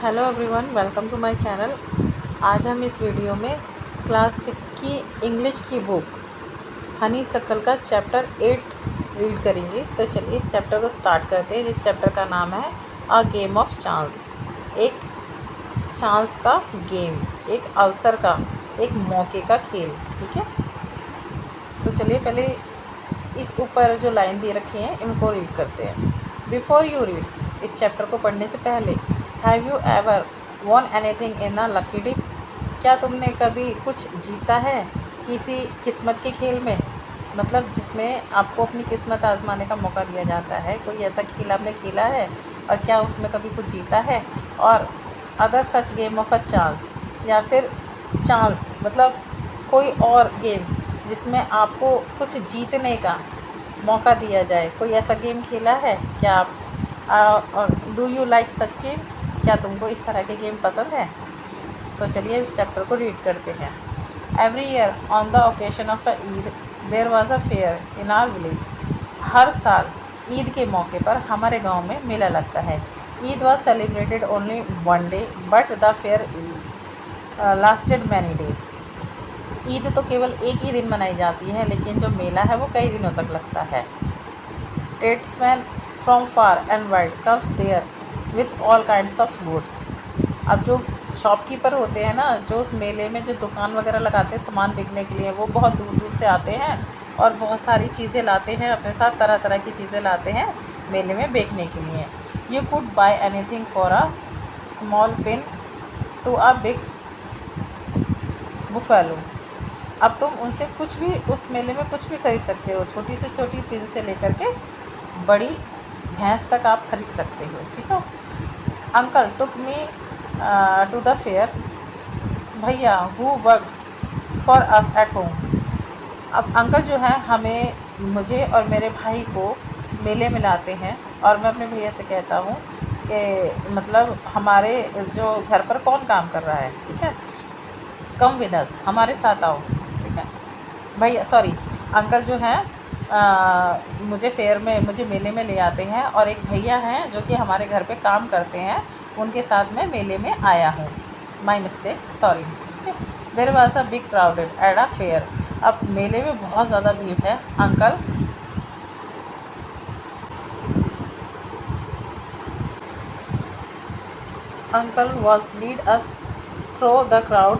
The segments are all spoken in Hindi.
Hello everyone, welcome to my channel. आज हम इस वीडियो में क्लास 6 की इंग्लिश की बुक हनी सक्कल का चैप्टर 8 रीड करेंगे। तो चलिए इस चैप्टर को स्टार्ट करते हैं, जिस चैप्टर का नाम है अ गेम ऑफ चांस। एक चांस का गेम, एक अवसर का, एक मौके का खेल। ठीक है, तो चलिए पहले इस ऊपर जो लाइन दे रखी हैं इनको रीड करते हैं। बिफोर यू रीड, इस चैप्टर को पढ़ने से पहले, have you ever won anything in a lucky dip? क्या तुमने कभी कुछ जीता है किसी किस्मत के खेल में? मतलब जिसमें आपको अपनी किस्मत आजमाने का मौका दिया जाता है, कोई ऐसा खेल आपने खेला है और क्या उसमें कभी कुछ जीता है? और other such game of a chance, या फिर चांस मतलब कोई और गेम जिसमें आपको कुछ जीतने का मौका दिया जाए, कोई ऐसा गेम खेला है क्या आप? और do you like such games? क्या तुमको इस तरह के गेम पसंद है? तो चलिए इस चैप्टर को रीड करते हैं। Every year on the occasion of a Eid there was a fair in our village. हर साल ईद के मौके पर हमारे गांव में मेला लगता है। Eid was celebrated only one day but the fair lasted many days. Eid तो केवल एक ही दिन मनाई जाती है, लेकिन जो मेला है वो कई दिनों तक लगता है। Tradesman from far and wide comes there with all kinds of goods. अब जो शॉपकीपर होते हैं ना, जो उस मेले में जो दुकान वगैरह लगाते हैं सामान बिकने के लिए, वो बहुत दूर दूर से आते हैं और बहुत सारी चीज़ें लाते हैं अपने साथ, तरह तरह की चीज़ें लाते हैं मेले में बेचने के लिए। You could buy anything for a small pin to a big buffalo. अब तुम उनसे कुछ भी, उस मेले में कुछ भी खरीद सकते हो, छोटी से छोटी पिन से लेकर के बड़ी भैंस तक आप खरीद सकते हो। ठीक है। Uncle took me to the fair, भैया who work for us at home. अब अंकल जो है हमें, मुझे और मेरे भाई को मेले में लाते हैं, और मैं अपने भैया से कहता हूँ कि मतलब हमारे जो घर पर कौन काम कर रहा है। ठीक है, कम विद अस, हमारे साथ आओ। ठीक है भैया, सॉरी, अंकल जो हैं मुझे फेयर में, मुझे मेले में ले आते हैं, और एक भैया हैं जो कि हमारे घर पे काम करते हैं, उनके साथ मैं मेले में आया हूँ। My mistake, sorry. ठीक है। There was a big crowded at a fair. अब मेले में बहुत ज़्यादा भीड़ है। Uncle was lead us through the crowd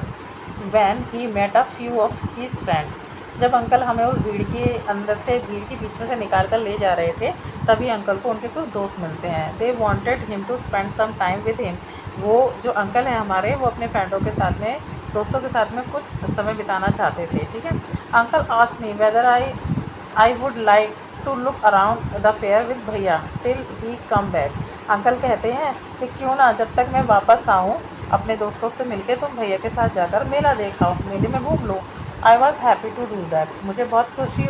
when he met a few of his friend। जब अंकल हमें उस भीड़ के अंदर से, भीड़ के बीच में से निकाल कर ले जा रहे थे, तभी अंकल को उनके कुछ दोस्त मिलते हैं। They wanted him to spend some time with him. वो जो अंकल हैं हमारे, वो अपने फ्रेंडों के साथ में, दोस्तों के साथ में कुछ समय बिताना चाहते थे। ठीक है। Uncle asked me whether I would like to look around the fair with भैया till he come back. Uncle कहते हैं कि क्यों ना जब तक मैं वापस आऊँ अपने दोस्तों से मिलके तुम भैया के साथ जाकर मेला देखाओ, मेले में घूम लो। I was happy to do that. मुझे बहुत खुशी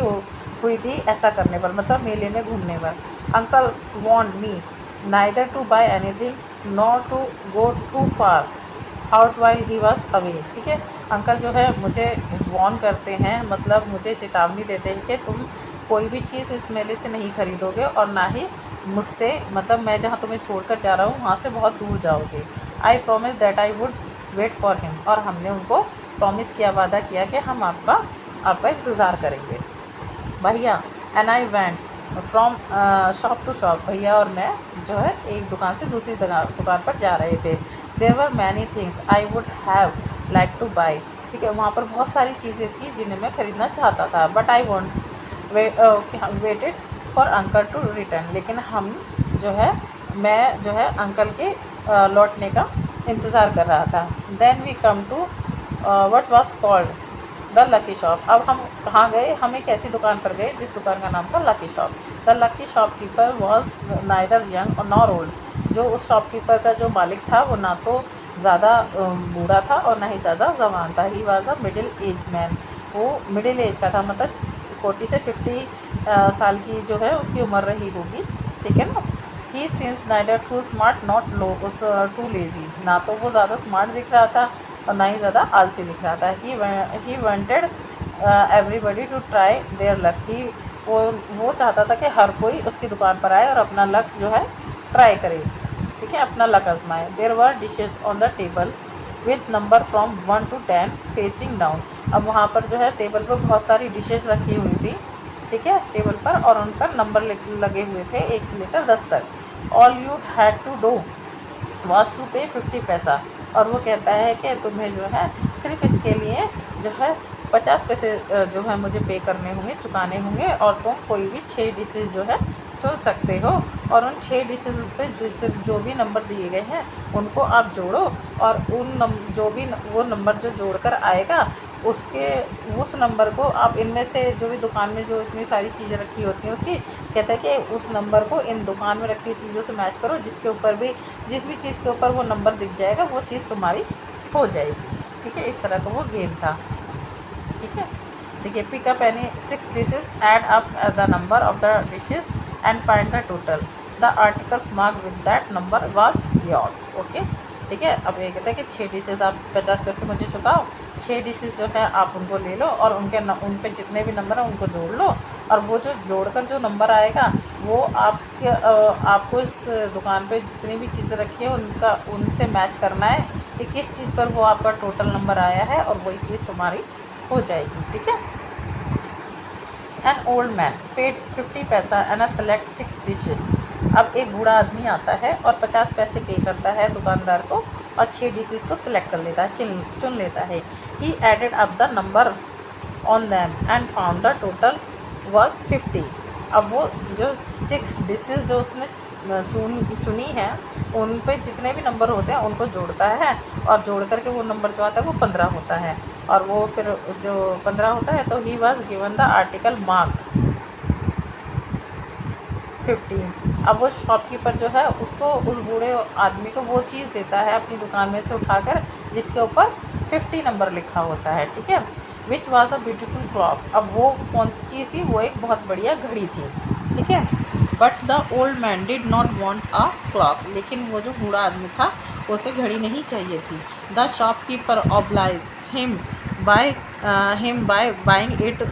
हुई थी ऐसा करने पर, मतलब मेले में घूमने पर। Uncle want me neither to buy anything nor to go too far out while he was away. ठीक है। अंकल जो है मुझे वॉर्न करते हैं, मतलब मुझे चेतावनी देते हैं कि तुम कोई भी चीज़ इस मेले से नहीं खरीदोगे, और ना ही मुझसे, मतलब मैं जहाँ तुम्हें छोड़कर जा रहा हूँ वहाँ से बहुत दूर जाओगे। I promise that I would wait for him. और हमने उनको प्रॉमिस किया, वादा किया कि हम आपका इंतज़ार करेंगे। भैया and I went from shop to shop. भैया और मैं जो है एक दुकान से दूसरी दुकान पर जा रहे थे। There were many things I would have like to buy. ठीक है, वहाँ पर बहुत सारी चीज़ें थी जिन्हें मैं ख़रीदना चाहता था। But I want waited for uncle to return. लेकिन हम जो है, मैं जो है अंकल के लौटने का इंतज़ार कर रहा था। Then we come to what was called the lucky shop. अब हम कहाँ गए? हम एक ऐसी दुकान पर गए जिस दुकान का नाम था lucky shop. The lucky shopkeeper was neither young और नॉर ओल्ड। जो उस शॉपकीपर का जो मालिक था वो ना तो ज़्यादा बूढ़ा था और ना ही ज़्यादा जवान था। He was a middle age man. वो मिडिल एज का था, मतलब 40 से 50 साल की जो है उसकी उम्र रही होगी। ठीक है ना। He seems neither too smart not low too lazy. ना तो वो ज़्यादा स्मार्ट दिख रहा था और ना ही ज़्यादा आलसी दिख रहा था। He wanted everybody to try their luck. ही वो चाहता था कि हर कोई उसकी दुकान पर आए और अपना लक जो है ट्राई करे। ठीक है, अपना लक आजमाए। There were dishes on the table with number from 1 to 10 facing down. अब वहाँ पर जो है टेबल पर बहुत सारी डिशेज रखी हुई थी, ठीक है, टेबल पर, और उन पर नंबर लगे हुए थे 1 से लेकर 10 तक। All you had to do was to pay 50 पैसा। और वो कहता है कि तुम्हें जो है सिर्फ इसके लिए जो है 50 पैसे जो है मुझे पे करने होंगे, चुकाने होंगे, और तुम कोई भी 6 डिशेज जो है चुन सकते हो, और उन 6 डिशेज पे जो भी नंबर दिए गए हैं उनको आप जोड़ो, और जो भी वो नंबर जो जोड़कर आएगा उस नंबर को आप इनमें से जो भी दुकान में जो इतनी सारी चीज़ें रखी होती हैं उसकी, कहता है कि उस नंबर को इन दुकान में रखी हुई चीज़ों से मैच करो, जिसके ऊपर भी जिस भी चीज़ के ऊपर वो नंबर दिख जाएगा वो चीज़ तुम्हारी हो जाएगी, ठीक है। इस तरह का वो गेम था, ठीक है। देखिए, pick up any 6 dishes, add up the number of the dishes and find the total. The articles mark with that number was yours. Okay, ठीक है। अब ये कहता है कि 6 डिशेज आप 50 पैसे मुझे चुकाओ, 6 डिशेज जो है आप उनको ले लो, और उन पे जितने भी नंबर हैं उनको जोड़ लो, और वो जो जोड़कर जो नंबर आएगा वो आपको इस दुकान पे जितनी भी चीज़ें रखी है उनसे मैच करना है कि किस चीज़ पर वो आपका टोटल नंबर आया है, और वही चीज़ तुम्हारी हो जाएगी, ठीक है। एन ओल्ड मैन पेड 50 पैसा एंड सेलेक्ट 6 डिशेज। अब एक बूढ़ा आदमी आता है और 50 पैसे पे करता है दुकानदार को, और 6 डिशेज को सिलेक्ट कर लेता है, चुन लेता है। He added up the number on them and found the total was 50। अब वो जो 6 डिशेज जो उसने चुनी है उन पे जितने भी नंबर होते हैं उनको जोड़ता है, और जोड़ करके वो नंबर जो आता है वो 15 होता है, और वो फिर जो 15 होता है तो he was given the article mark 15। अब वो शॉपकीपर जो है उसको उस बूढ़े आदमी को वो चीज़ देता है अपनी दुकान में से उठाकर जिसके ऊपर 50 नंबर लिखा होता है, ठीक है। Which was a beautiful clock. अब वो कौन सी चीज़ थी, वो एक बहुत बढ़िया घड़ी थी, ठीक है। But the old man did not want a clock. लेकिन वो जो बूढ़ा आदमी था उसे घड़ी नहीं चाहिए थी। The shopkeeper oblige him by buying it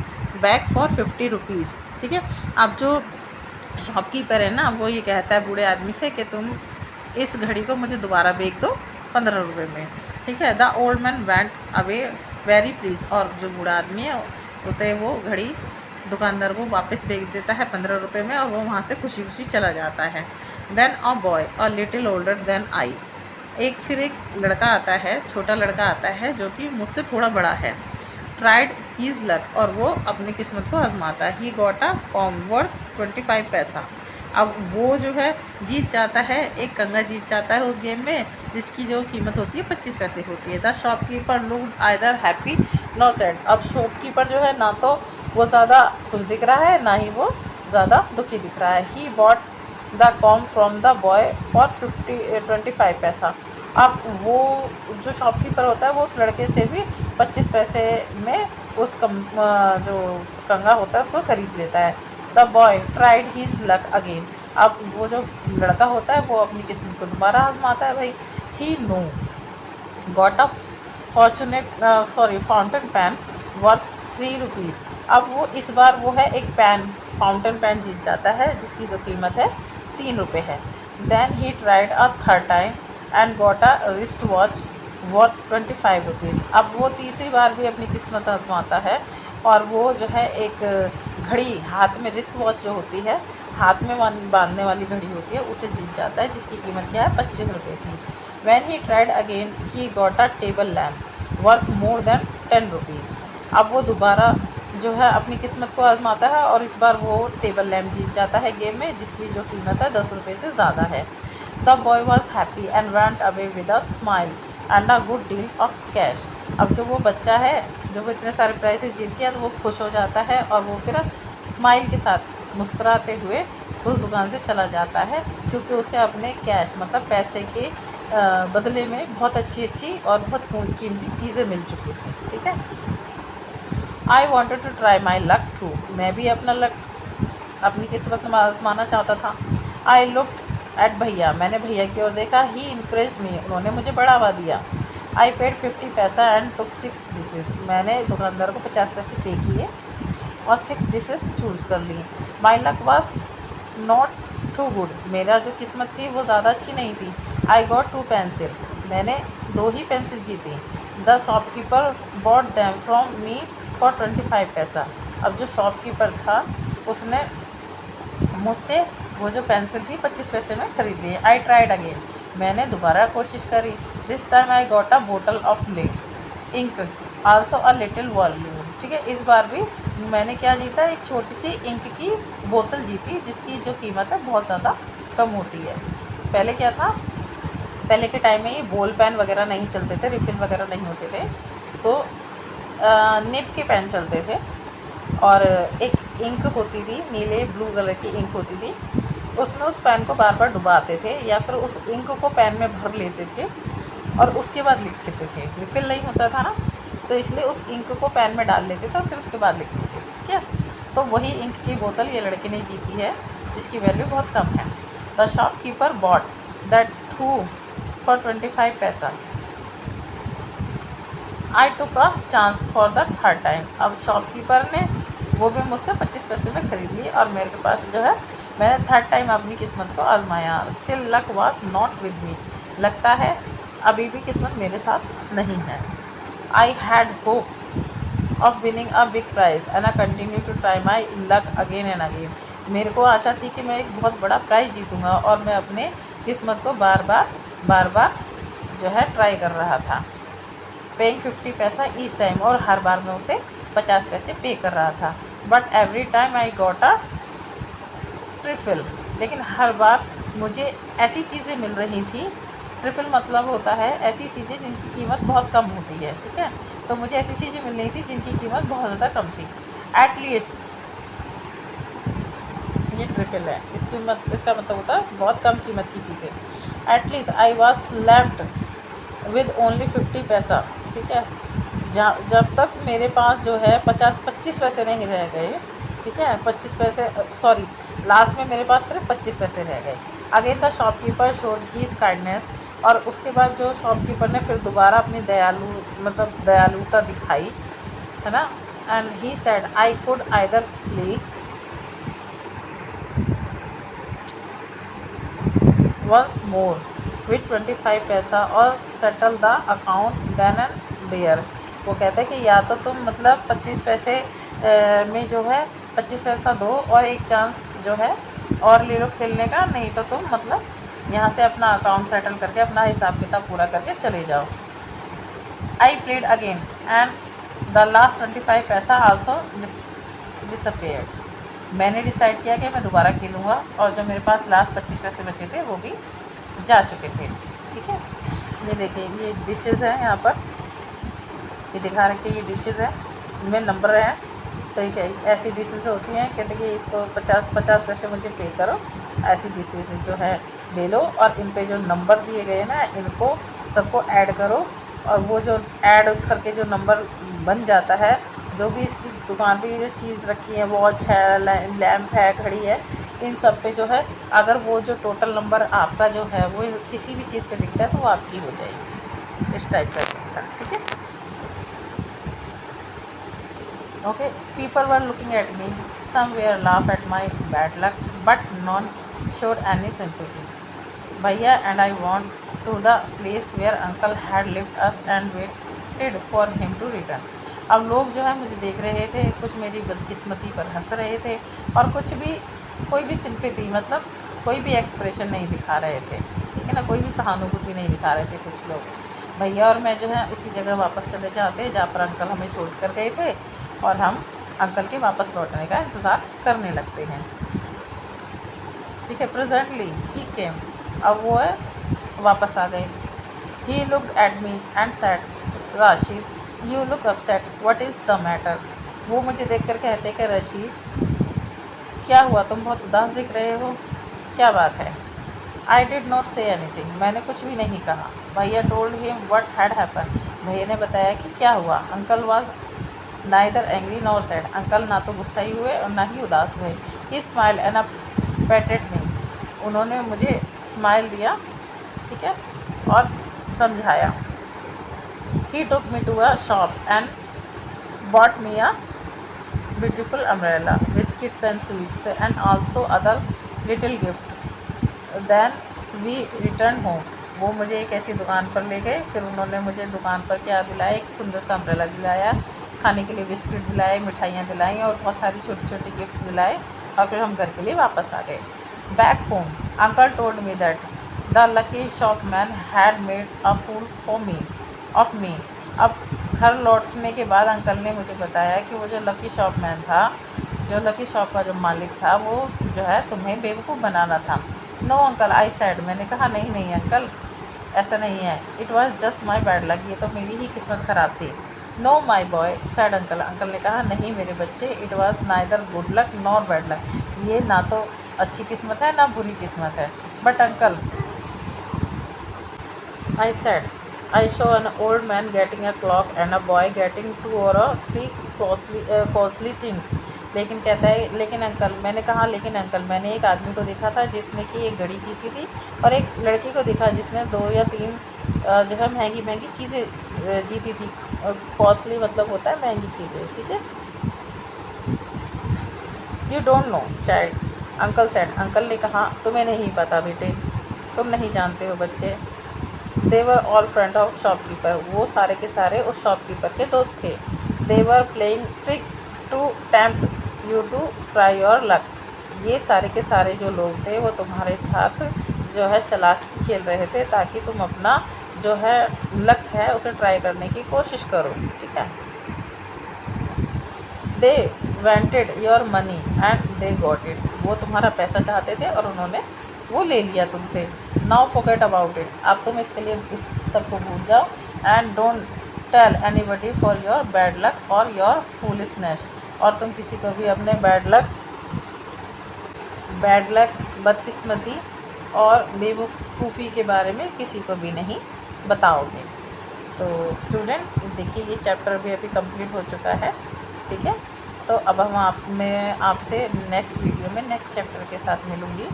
back for 50 rupees, ठीक है। अब जो शॉपकीपर है ना वो ये कहता है बूढ़े आदमी से कि तुम इस घड़ी को मुझे दोबारा बेच दो 15 रुपये में, ठीक है। The old man went away very please. और जो बूढ़ा आदमी है उसे वो घड़ी दुकानदार को वापस बेच देता है 15 रुपये में, और वो वहाँ से खुशी खुशी चला जाता है। Then a boy a little older than I. फिर एक लड़का आता है, छोटा लड़का आता है जो कि मुझसे थोड़ा बड़ा है। Tried his luck. और वो अपनी किस्मत को आजमाता है। He got a comb worth 25 पैसा। अब वो जो है जीत जाता है, एक कंगा जीत जाता है उस गेम में जिसकी जो कीमत होती है 25 पैसे होती है। The shopkeeper looked either happy nor sad. अब शॉपकीपर जो है ना तो वो ज़्यादा खुश दिख रहा है ना ही वो ज़्यादा दुखी दिख रहा है। He bought the com from the boy for 25 पैसा। अब वो जो शॉपकीपर होता है वो उस लड़के से भी 25 पैसे में जो कंगा होता है उसको खरीद लेता है। The boy tried his luck again. अब वो जो लड़का होता है वो अपनी किस्मत को दोबारा आजमाता है भाई। He now got a fountain pen worth 3 rupees. अब वो इस बार वो है एक फाउंटेन पैन जीत जाता है जिसकी जो कीमत है 3 रुपये है। Then he tried a third time and got a wrist watch worth 25 rupees. अब वो तीसरी बार भी अपनी किस्मत आजमाता है, और वो जो है एक घड़ी हाथ में, रिस्ट वॉच जो होती है हाथ में बांधने वाली घड़ी होती है, उसे जीत जाता है जिसकी कीमत क्या है 25 रुपये की। When he tried again he got a table lamp worth more than 10 rupees. अब वो दोबारा जो है अपनी किस्मत को आजमाता है, और इस बार वो टेबल लैम्प जीत जाता है गेम में जिसकी जो कीमत है 10 रुपये से ज़्यादा है। The boy was happy and went away with a smile and a good deal of cash. अब जो वो बच्चा है जो वो इतने सारे प्राइजेस जीत गया तो वो खुश हो जाता है, और वो फिर स्माइल के साथ मुस्कुराते हुए उस दुकान से चला जाता है, क्योंकि उसे अपने कैश मतलब पैसे के बदले में बहुत अच्छी और बहुत कीमती चीज़ें मिल चुकी थी, ठीक है। I wanted to try my luck too. मैं भी अपनी किस्मत में आजमाना चाहता था। आई लुक एट भैया। मैंने भैया की ओर देखा। ही इनकरेज मी। उन्होंने मुझे बढ़ावा दिया। आई पेड 50 पैसा एंड टुक 6 डिशेज। मैंने दुकानदार को 50 पैसे पे किए और 6 डिशेज चूज़ कर ली। My luck was not too good, मेरा जो किस्मत थी वो ज़्यादा अच्छी नहीं थी। आई गॉट 2 पेंसिल, मैंने 2 ही पेंसिल जीती। The shopkeeper bot them from me for 25 पैसा, अब जो शॉपकीपर था उसने मुझसे वो जो पेंसिल थी 25 पैसे में खरीद ली। आई ट्राइड अगेन, मैंने दोबारा कोशिश करी। This time I got a bottle of ink also a little volume, ठीक है, इस बार भी मैंने क्या जीता, एक छोटी सी इंक की बोतल जीती जिसकी जो कीमत है बहुत ज़्यादा कम होती है। पहले क्या था, पहले के टाइम में ये बॉल पेन वगैरह नहीं चलते थे, रिफिल वगैरह नहीं होते थे, तो निब के पेन चलते थे और एक इंक होती थी, नीले ब्लू कलर की इंक होती थी, उसमें उस पेन को बार बार डुबाते थे या फिर उस इंक को पेन में भर लेते थे और उसके बाद लिखते थे। रिफिल नहीं होता था ना, तो इसलिए उस इंक को पेन में डाल लेते थे और फिर उसके बाद लिखते थे, ठीक है। तो वही इंक की बोतल ये लड़के ने जीती है जिसकी वैल्यू बहुत कम है। The shopkeeper bought that too for 25 paisa, I took a chance for the third time, अब शॉपकीपर ने वो भी मुझसे 25 पैसे में खरीद ली और मेरे पास जो है मैंने थर्ड टाइम अपनी किस्मत को आजमाया। Still luck was not with me, लगता है अभी भी किस्मत मेरे साथ नहीं है। I had hope of winning a big prize and I continue to try my luck again and again, मेरे को आशा थी कि मैं एक बहुत बड़ा प्राइज़ जीतूँगा और मैं अपने किस्मत को बार बार जो है ट्राई कर रहा था। पेइंग 50 पैसा ईच टाइम, और हर बार मैं उसे 50 पैसे पे कर रहा था। But every time I got a trifle, लेकिन हर बार मुझे ऐसी चीज़ें मिल रही थी। ट्रिफल मतलब होता है ऐसी चीज़ें जिनकी कीमत बहुत कम होती है, ठीक है, तो मुझे ऐसी चीज़ें मिल रही थी जिनकी कीमत बहुत ज़्यादा कम थी। एट लीस्ट, ये ट्रिफल है, इसका मतलब होता है बहुत कम कीमत की चीज़ें। At least I was left with only 50 पैसा, ठीक है, जब तक मेरे पास जो है 25 पैसे नहीं रह गए, ठीक है, 25 पैसे, सॉरी, लास्ट में मेरे पास सिर्फ 25 पैसे रह गए। Again the shopkeeper showed his kindness, और उसके बाद जो शॉपकीपर ने फिर दोबारा अपनी दयालुता दिखाई, है ना। And he said I could either play once more with 25 पैसा or settle the account then and there, वो कहता है कि या तो तुम मतलब 25 पैसे में जो है 25 पैसा दो और एक चांस जो है और ले लो खेलने का, नहीं तो तुम मतलब यहाँ से अपना अकाउंट सेटल करके अपना हिसाब किताब पूरा करके चले जाओ। I played again and the last 25 पैसा आल्सो डिसअपेयर्ड, मैंने डिसाइड किया कि मैं दोबारा खेलूँगा और जो मेरे पास लास्ट 25 पैसे बचे थे वो भी जा चुके थे, ठीक है। ये देखिए, ये डिशेज़ हैं यहाँ पर, ये दिखा रखे ये डिशेज़ हैं, इनमें नंबर हैं, तो ठीक है, ऐसी डिशेज़ होती हैं, कहते हैं कि इसको 50 पैसे मुझे पे करो, ऐसी डिशेज़ जो है ले लो और इन पे जो नंबर दिए गए ना इनको सबको ऐड करो, और वो जो ऐड करके जो नंबर बन जाता है, जो भी इसकी दुकान पे जो चीज़ रखी है, वॉच है, लैम्प है, घड़ी है, इन सब पे जो है अगर वो जो टोटल नंबर आपका जो है वो किसी भी चीज़ पे दिखता है तो वो आपकी हो जाएगी, इस टाइप का दिखता है, ठीक है। Okay, people were looking at me. Some were laugh at my bad luck, but none showed any sympathy. Bhaiya and I went to the place where uncle had left us and waited for him to return. अब लोग जो है मुझे देख रहे थे, कुछ मेरी बदकिस्मती पर हंस रहे थे और कुछ भी कोई भी सिंपैथी मतलब कोई भी एक्सप्रेशन नहीं दिखा रहे थे, ठीक है ना, कोई भी सहानुभूति नहीं दिखा रहे थे कुछ लोग। भैया और मैं जो है उसी जगह वापस चले जाते जहाँ पर अंकल हमें छोड़ कर गए थे और हम अंकल के वापस लौटने का इंतज़ार करने लगते हैं, ठीक है। प्रेजेंटली ही केम, अब वो है वापस आ गए। He looked at me and said, Rashid you look upset, what is the matter, वो मुझे देख कर कहते कि रशीद क्या हुआ, तुम बहुत उदास दिख रहे हो, क्या बात है। I did not say anything, मैंने कुछ भी नहीं कहा। भैया told him what had happen, भैया ने बताया कि क्या हुआ। Uncle was neither angry nor sad, uncle ना तो गुस्सा ही हुए और ना ही उदास हुए। ही स्माइल एंड पैटेड मी, उन्होंने मुझे स्माइल दिया, ठीक है, और समझाया। He took me to a shop and bought me a beautiful umbrella, biscuits and sweets and also other little gift. Then we return home. वो मुझे एक ऐसी दुकान पर ले गए, फिर उन्होंने मुझे दुकान पर क्या दिलाया, एक सुंदर सा अम्ब्रेला दिलाया, खाने के लिए बिस्किट दिलाए, मिठाइयाँ दिलाई और बहुत सारी छोटी छोटी गिफ्ट दिलाए, और फिर हम घर के लिए वापस आ गए। Back home uncle told me that the lucky shopman had made a fool for me of me. अब घर लौटने के बाद अंकल ने मुझे बताया कि वो जो लकी शॉपमैन था, जो लकी शॉप का जो मालिक था, वो जो है तुम्हें बेवकूफ़ बनाना था। नो अंकल आई सैड, मैंने कहा नहीं नहीं अंकल, ऐसा नहीं है। It was just my bad luck, ये तो मेरी ही किस्मत ख़राब थी। Know my boy sad uncle, uncle ने कहा नहीं मेरे बच्चे, it was neither good luck nor bad luck, ये ना तो अच्छी किस्मत है ना बुरी किस्मत है। But uncle I said, I saw an old man getting a clock and a boy getting 2 or 3 costly things. लेकिन कहता है, लेकिन अंकल, मैंने कहा लेकिन अंकल, मैंने एक आदमी को देखा था जिसने कि एक घड़ी जीती थी, और एक लड़की को देखा जिसने 2 या 3 जो है महंगी महंगी चीज़ें जीती थी। कॉस्टली मतलब होता है महंगी चीज़ें, ठीक है। You don't know child uncle said, uncle ने कहा तुम्हें नहीं पता बेटे, तुम नहीं जानते हो बच्चे। They were all friend of shopkeeper, वो सारे के सारे उस शॉपकीपर के दोस्त थे। They were playing trick to tempt you to try your luck, ये सारे के सारे जो लोग थे वो तुम्हारे साथ जो है चालाकी खेल रहे थे ताकि तुम अपना जो है लक है उसे ट्राई करने की कोशिश करो, ठीक है। They wanted your money and they got it, वो तुम्हारा पैसा चाहते थे और उन्होंने वो ले लिया तुमसे। नाउ फॉरगेट अबाउट इट, अब तुम इसके लिए इस सब को भूल जाओ। And don't tell anybody for your bad luck और योर फूलिशनेस, और तुम किसी को भी अपने बैड लक बदकिस्मती और बेवकूफ़ी के बारे में किसी को भी नहीं बताओगे। तो स्टूडेंट देखिए, ये चैप्टर भी अभी कंप्लीट हो चुका है, ठीक है। तो अब मैं आपसे नेक्स्ट वीडियो में नेक्स्ट चैप्टर के साथ मिलूँगी।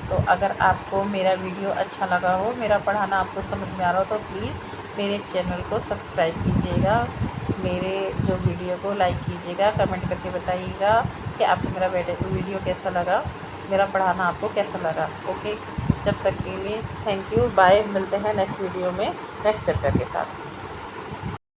तो अगर आपको मेरा वीडियो अच्छा लगा हो, मेरा पढ़ाना आपको समझ में आ रहा हो, तो प्लीज़ मेरे चैनल को सब्सक्राइब कीजिएगा, मेरे जो वीडियो को लाइक कीजिएगा, कमेंट करके बताइएगा कि आपको मेरा वीडियो कैसा लगा, मेरा पढ़ाना आपको कैसा लगा। ओके, जब तक के लिए थैंक यू, बाय, मिलते हैं नेक्स्ट वीडियो में नेक्स्ट चैप्टर के साथ।